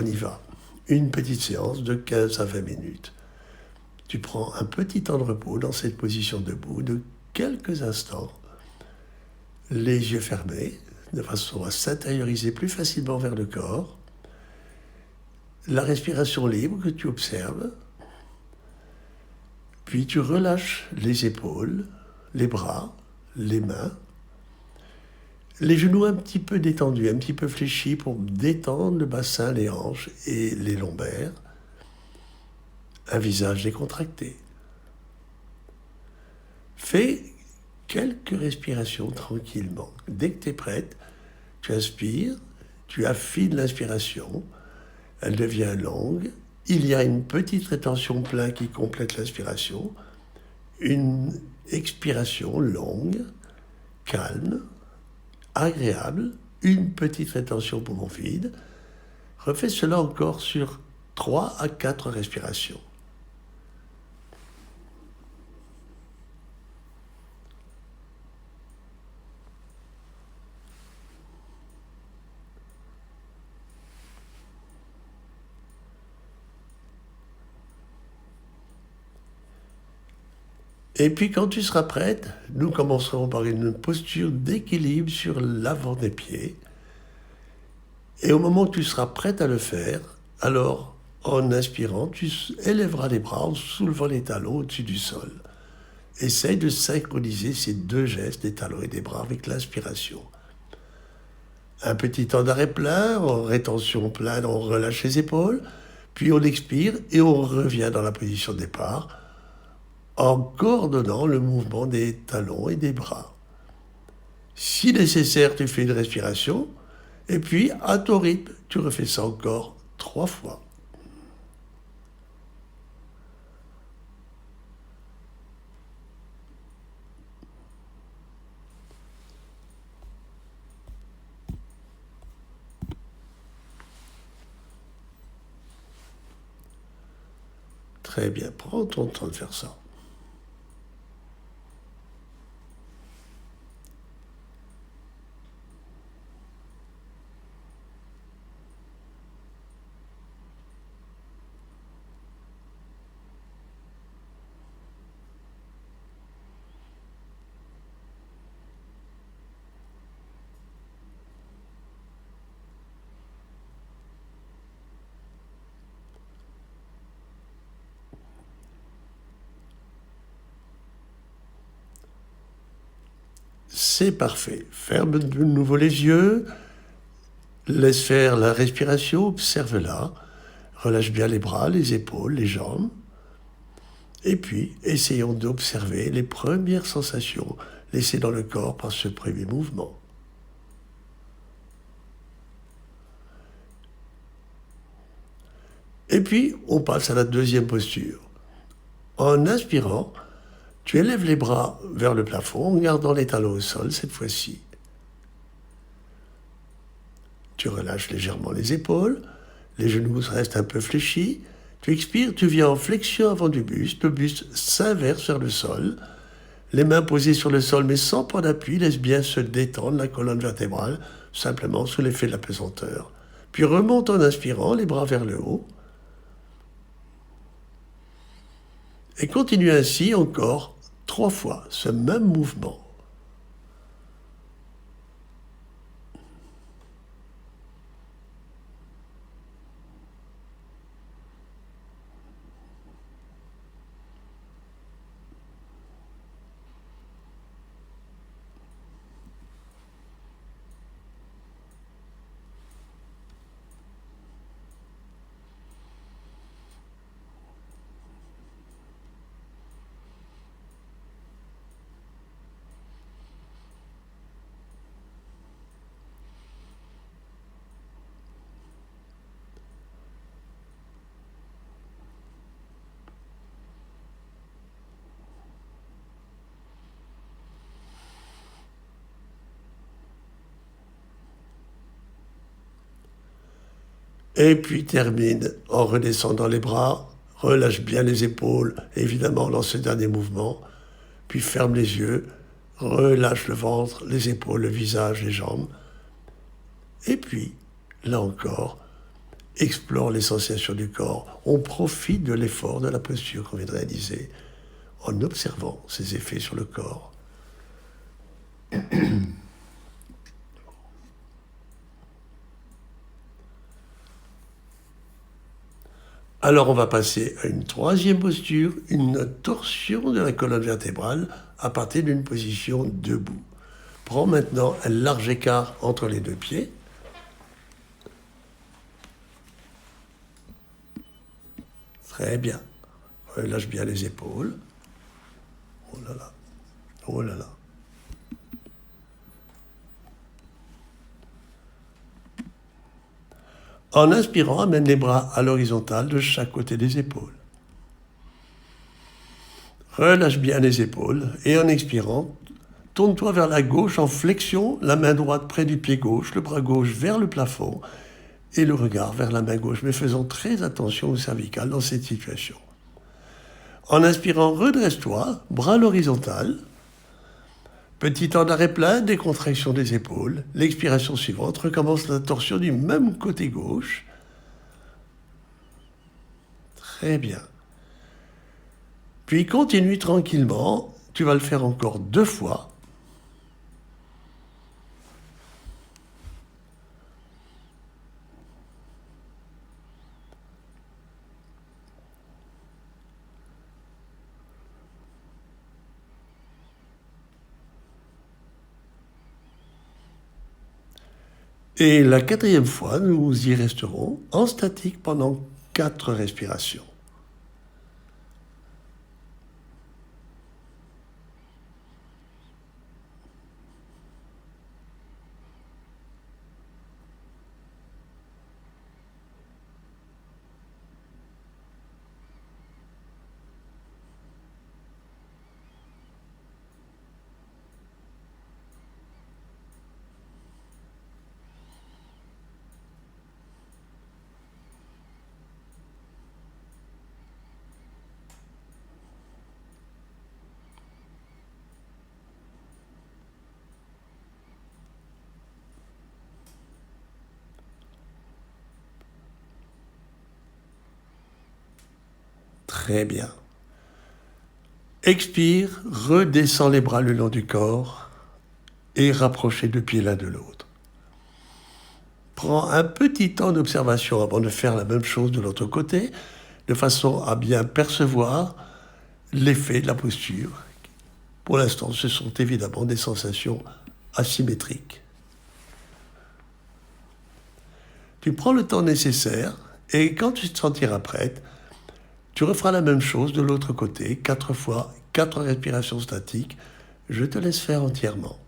On y va. Une petite séance de 15 à 20 minutes. Tu prends un petit temps de repos dans cette position debout de quelques instants, les yeux fermés, de façon à s'intérioriser plus facilement vers le corps. La respiration libre que tu observes. Puis tu relâches les épaules, les bras, les mains, les genoux un petit peu détendus, un petit peu fléchis pour détendre le bassin, les hanches et les lombaires. Un visage décontracté. Fais quelques respirations tranquillement. Dès que tu es prête, tu inspires, tu affines l'inspiration, elle devient longue. Il y a une petite rétention pleine qui complète l'inspiration, une expiration longue, calme, agréable, une petite rétention poumon vide. Refais cela encore sur 3 à 4 respirations. Et puis quand tu seras prête, nous commencerons par une posture d'équilibre sur l'avant des pieds. Et au moment où tu seras prête à le faire, alors en inspirant, tu élèveras les bras en soulevant les talons au-dessus du sol. Essaye de synchroniser ces deux gestes des talons et des bras avec l'inspiration. Un petit temps d'arrêt plein, en rétention pleine, on relâche les épaules, puis on expire et on revient dans la position de départ, en coordonnant le mouvement des talons et des bras. Si nécessaire, tu fais une respiration, et puis à ton rythme, tu refais ça encore 3 fois. Très bien, prends ton temps de faire ça. C'est parfait. Ferme de nouveau les yeux, laisse faire la respiration, observe-la, relâche bien les bras, les épaules, les jambes. Et puis, essayons d'observer les premières sensations laissées dans le corps par ce premier mouvement. Et puis, on passe à la deuxième posture. En inspirant, tu élèves les bras vers le plafond en gardant les talons au sol cette fois-ci. Tu relâches légèrement les épaules, les genoux restent un peu fléchis. Tu expires, tu viens en flexion avant du buste, le buste s'inverse vers le sol. Les mains posées sur le sol mais sans point d'appui, laisse bien se détendre la colonne vertébrale, simplement sous l'effet de la pesanteur. Puis remonte en inspirant, les bras vers le haut. Et continue ainsi encore 3 fois ce même mouvement. Et puis termine en redescendant les bras, relâche bien les épaules, évidemment dans ce dernier mouvement, puis ferme les yeux, relâche le ventre, les épaules, le visage, les jambes. Et puis, là encore, explore les sensations du corps. On profite de l'effort, de la posture qu'on vient de réaliser en observant ses effets sur le corps. Alors on va passer à une troisième posture, une torsion de la colonne vertébrale à partir d'une position debout. Prends maintenant un large écart entre les deux pieds. Très bien. Relâche bien les épaules. Oh là là. Oh là là. En inspirant, amène les bras à l'horizontale de chaque côté des épaules. Relâche bien les épaules et en expirant, tourne-toi vers la gauche en flexion, la main droite près du pied gauche, le bras gauche vers le plafond et le regard vers la main gauche, mais faisons très attention au cervical dans cette situation. En inspirant, redresse-toi, bras à l'horizontale. Petit temps d'arrêt plein, décontraction des épaules. L'expiration suivante recommence la torsion du même côté gauche. Très bien. Puis continue tranquillement. Tu vas le faire encore 2 fois. Et la 4e fois, nous y resterons en statique pendant 4 respirations. Très bien. Expire, redescends les bras le long du corps et rapproche les 2 pieds l'un de l'autre. Prends un petit temps d'observation avant de faire la même chose de l'autre côté, de façon à bien percevoir l'effet de la posture. Pour l'instant, ce sont évidemment des sensations asymétriques. Tu prends le temps nécessaire et quand tu te sentiras prête, tu referas la même chose de l'autre côté, 4 fois, 4 respirations statiques. Je te laisse faire entièrement.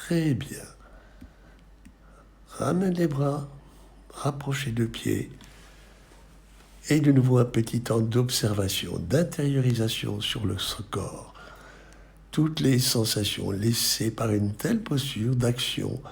Très bien. Ramène les bras, rapproche les deux pieds. Et de nouveau un petit temps d'observation, d'intériorisation sur le corps. Toutes les sensations laissées par une telle posture d'action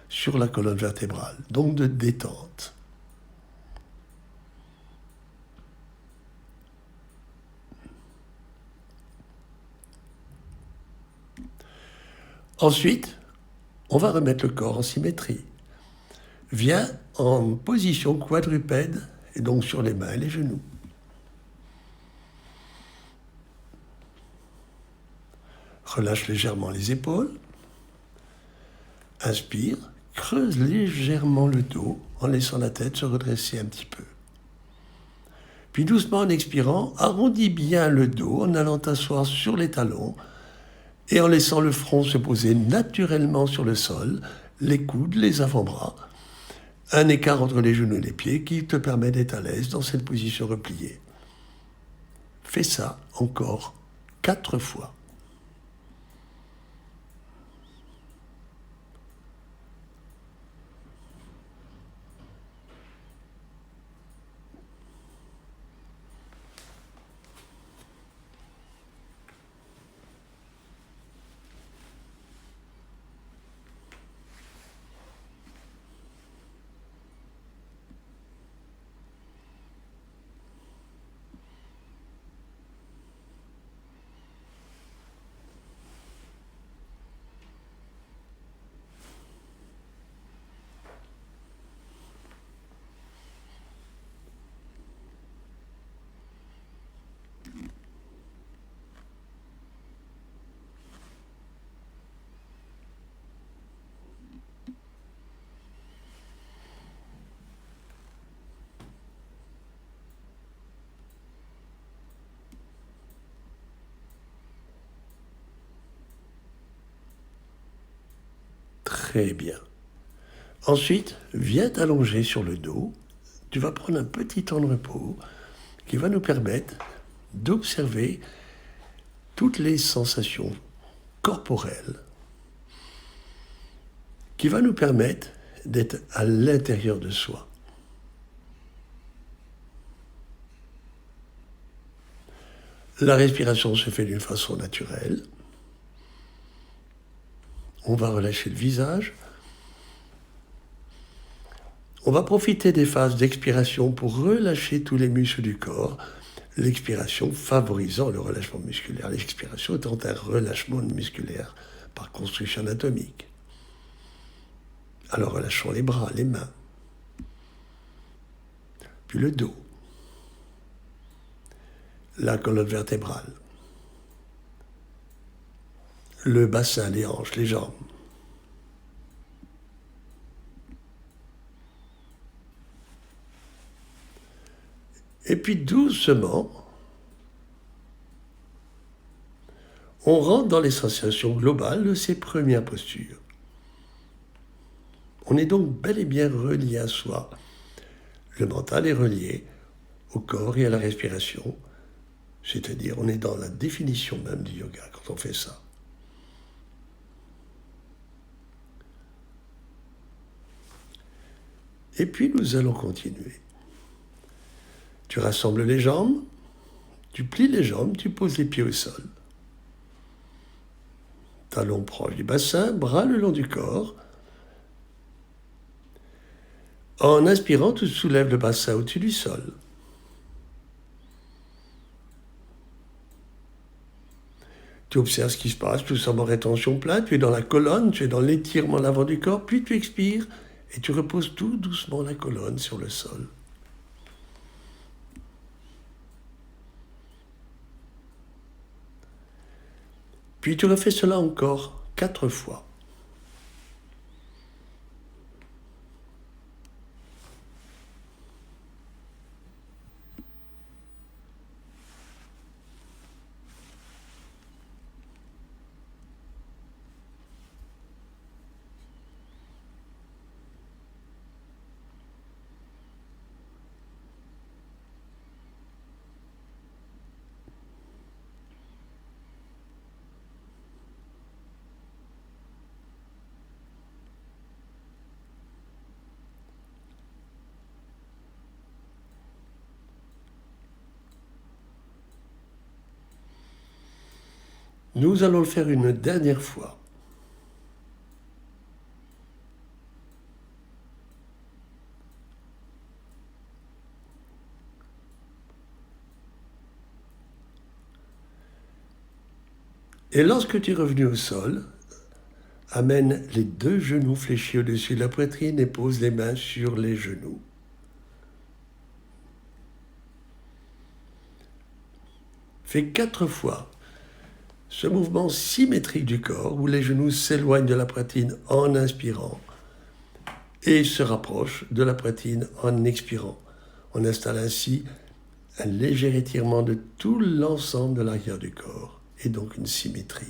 sur la colonne vertébrale, donc de détente. Ensuite, on va remettre le corps en symétrie. Viens en position quadrupède, et donc sur les mains et les genoux. Relâche légèrement les épaules. Inspire, creuse légèrement le dos en laissant la tête se redresser un petit peu. Puis doucement en expirant, arrondis bien le dos en allant t'asseoir sur les talons et en laissant le front se poser naturellement sur le sol, les coudes, les avant-bras. Un écart entre les genoux et les pieds qui te permet d'être à l'aise dans cette position repliée. Fais ça encore 4 fois. Très bien. Ensuite, viens t'allonger sur le dos. Tu vas prendre un petit temps de repos qui va nous permettre d'observer toutes les sensations corporelles, qui va nous permettre d'être à l'intérieur de soi. La respiration se fait d'une façon naturelle. On va relâcher le visage. On va profiter des phases d'expiration pour relâcher tous les muscles du corps. L'expiration favorisant le relâchement musculaire. L'expiration étant un relâchement musculaire par construction anatomique. Alors relâchons les bras, les mains. Puis le dos. La colonne vertébrale. Le bassin, les hanches, les jambes. Et puis doucement, on rentre dans les sensations globales de ces premières postures. On est donc bel et bien relié à soi. Le mental est relié au corps et à la respiration. C'est-à-dire, on est dans la définition même du yoga quand on fait ça. Et puis nous allons continuer. Tu rassembles les jambes, tu plies les jambes, tu poses les pieds au sol. Talons proches du bassin, bras le long du corps. En inspirant, tu soulèves le bassin au-dessus du sol. Tu observes ce qui se passe, tu sens en rétention pleine, tu es dans la colonne, tu es dans l'étirement de l'avant du corps, puis tu expires et tu reposes tout doucement la colonne sur le sol. Puis tu refais cela encore 4 fois. Nous allons le faire une dernière fois. Et lorsque tu es revenu au sol, amène les 2 genoux fléchis au-dessus de la poitrine et pose les mains sur les genoux. Fais 4 fois ce mouvement symétrique du corps où les genoux s'éloignent de la poitrine en inspirant et se rapprochent de la poitrine en expirant. On installe ainsi un léger étirement de tout l'ensemble de l'arrière du corps et donc une symétrie.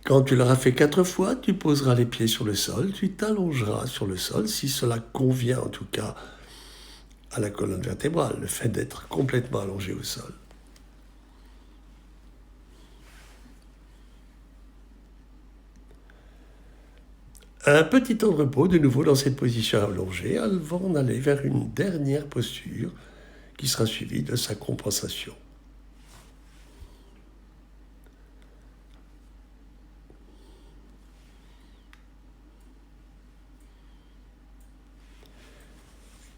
Quand tu l'auras fait 4 fois, tu poseras les pieds sur le sol, tu t'allongeras sur le sol, si cela convient en tout cas à la colonne vertébrale, le fait d'être complètement allongé au sol. Un petit temps de repos de nouveau dans cette position allongée avant d'aller vers une dernière posture qui sera suivie de sa compensation.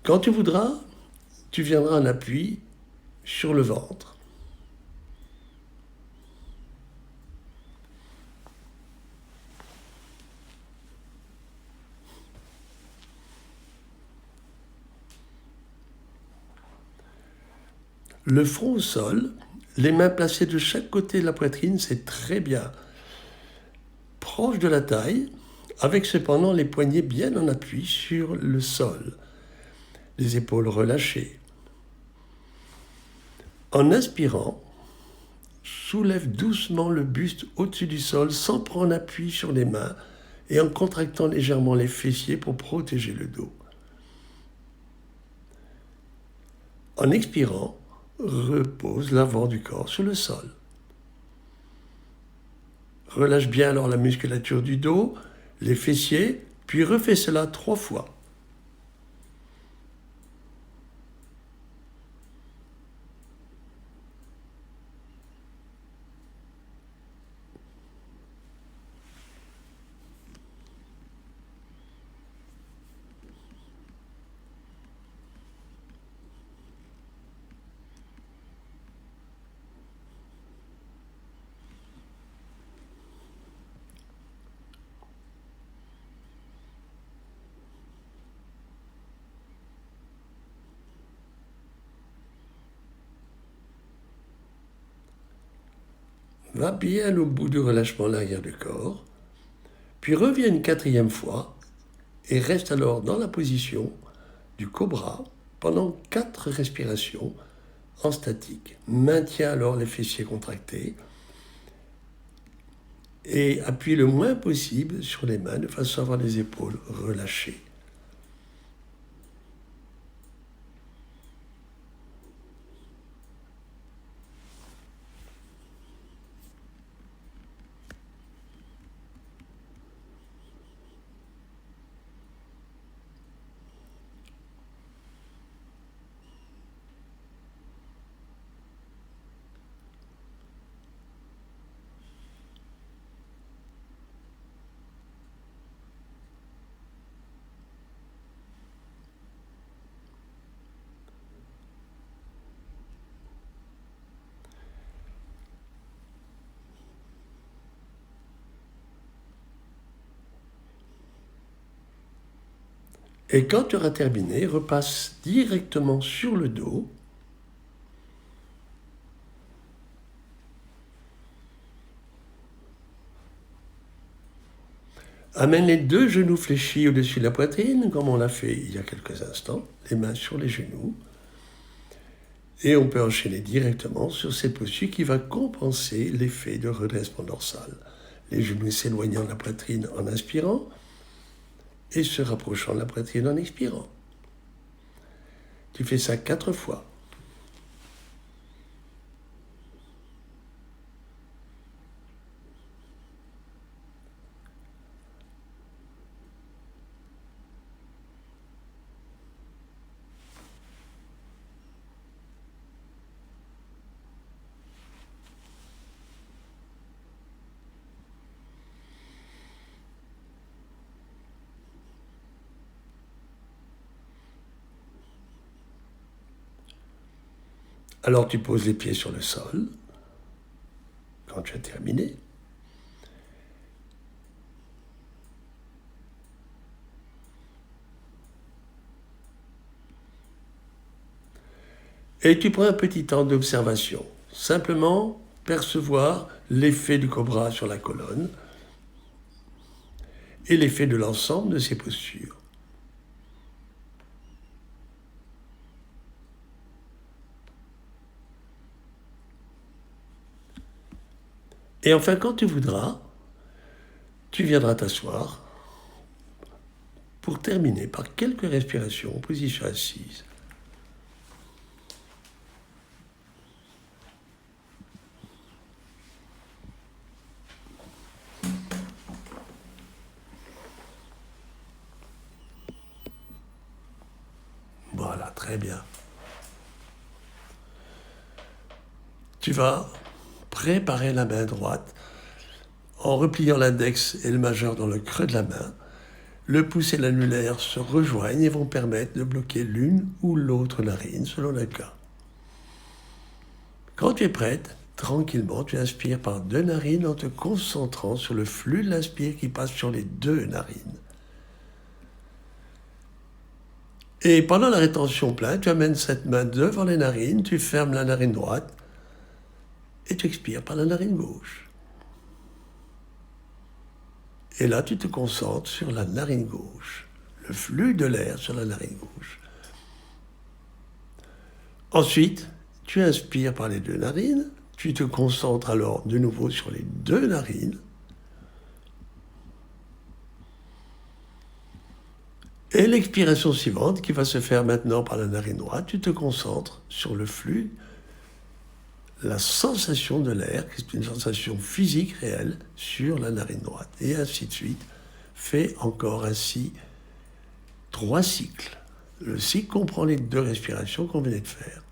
Quand tu voudras, tu viendras en appui sur le ventre. Le front au sol, les mains placées de chaque côté de la poitrine, c'est très bien. Proche de la taille, avec cependant les poignets bien en appui sur le sol. Les épaules relâchées. En inspirant, soulève doucement le buste au-dessus du sol sans prendre appui sur les mains et en contractant légèrement les fessiers pour protéger le dos. En expirant, repose l'avant du corps sur le sol. Relâche bien alors la musculature du dos, les fessiers, puis refais cela 3 fois. Va bien au bout du relâchement de l'arrière du corps, puis reviens une 4e fois et reste alors dans la position du cobra pendant 4 respirations en statique. Maintiens alors les fessiers contractés et appuie le moins possible sur les mains de façon à avoir les épaules relâchées. Et quand tu auras terminé, repasse directement sur le dos. Amène les 2 genoux fléchis au-dessus de la poitrine, comme on l'a fait il y a quelques instants, les mains sur les genoux. Et on peut enchaîner directement sur cette posture qui va compenser l'effet de redressement dorsal. Les genoux s'éloignant de la poitrine en inspirant et se rapprochant de la poitrine en expirant. Tu fais ça 4 fois. Alors tu poses les pieds sur le sol, quand tu as terminé. Et tu prends un petit temps d'observation, simplement percevoir l'effet du cobra sur la colonne et l'effet de l'ensemble de ces postures. Et enfin, quand tu voudras, tu viendras t'asseoir pour terminer par quelques respirations en position assise. Voilà, très bien. Tu vas préparer la main droite en repliant l'index et le majeur dans le creux de la main. Le pouce et l'annulaire se rejoignent et vont permettre de bloquer l'une ou l'autre narine selon le cas. Quand tu es prête, tranquillement, tu inspires par 2 narines en te concentrant sur le flux de l'inspire qui passe sur les 2 narines. Et pendant la rétention pleine, tu amènes cette main devant les narines, tu fermes la narine droite et tu expires par la narine gauche. Et là, tu te concentres sur la narine gauche, le flux de l'air sur la narine gauche. Ensuite, tu inspires par les 2 narines, tu te concentres alors de nouveau sur les 2 narines. Et l'expiration suivante, qui va se faire maintenant par la narine droite, tu te concentres sur le flux, la sensation de l'air, qui est une sensation physique réelle, sur la narine droite. Et ainsi de suite. Fais encore ainsi 3 cycles. Le cycle comprend les 2 respirations qu'on venait de faire.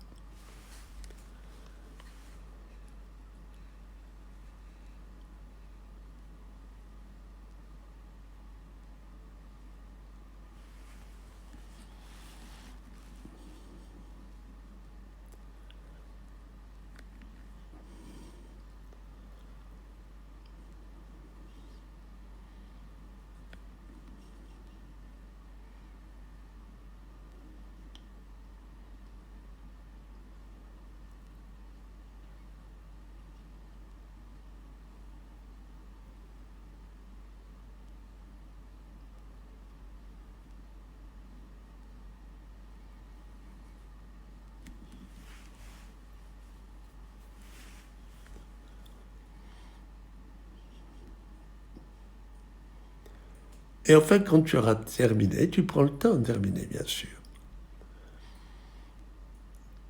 Et enfin, quand tu auras terminé, tu prends le temps de terminer, bien sûr.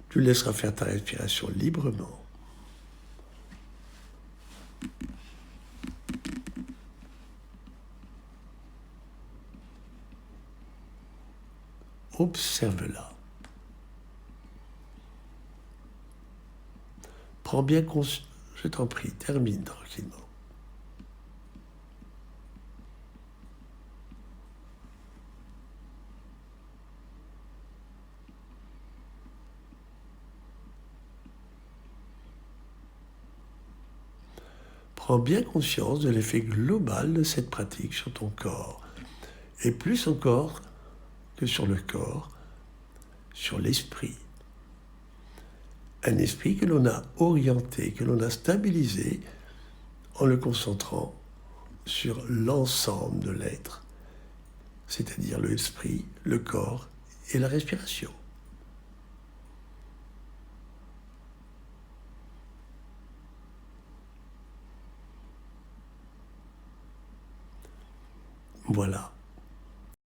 Tu laisseras faire ta respiration librement. Observe-la. Prends bien conscience, je t'en prie, termine tranquillement. Prends bien conscience de l'effet global de cette pratique sur ton corps, et plus encore que sur le corps, sur l'esprit. Un esprit que l'on a orienté, que l'on a stabilisé en le concentrant sur l'ensemble de l'être, c'est-à-dire l'esprit, le corps et la respiration. Voilà.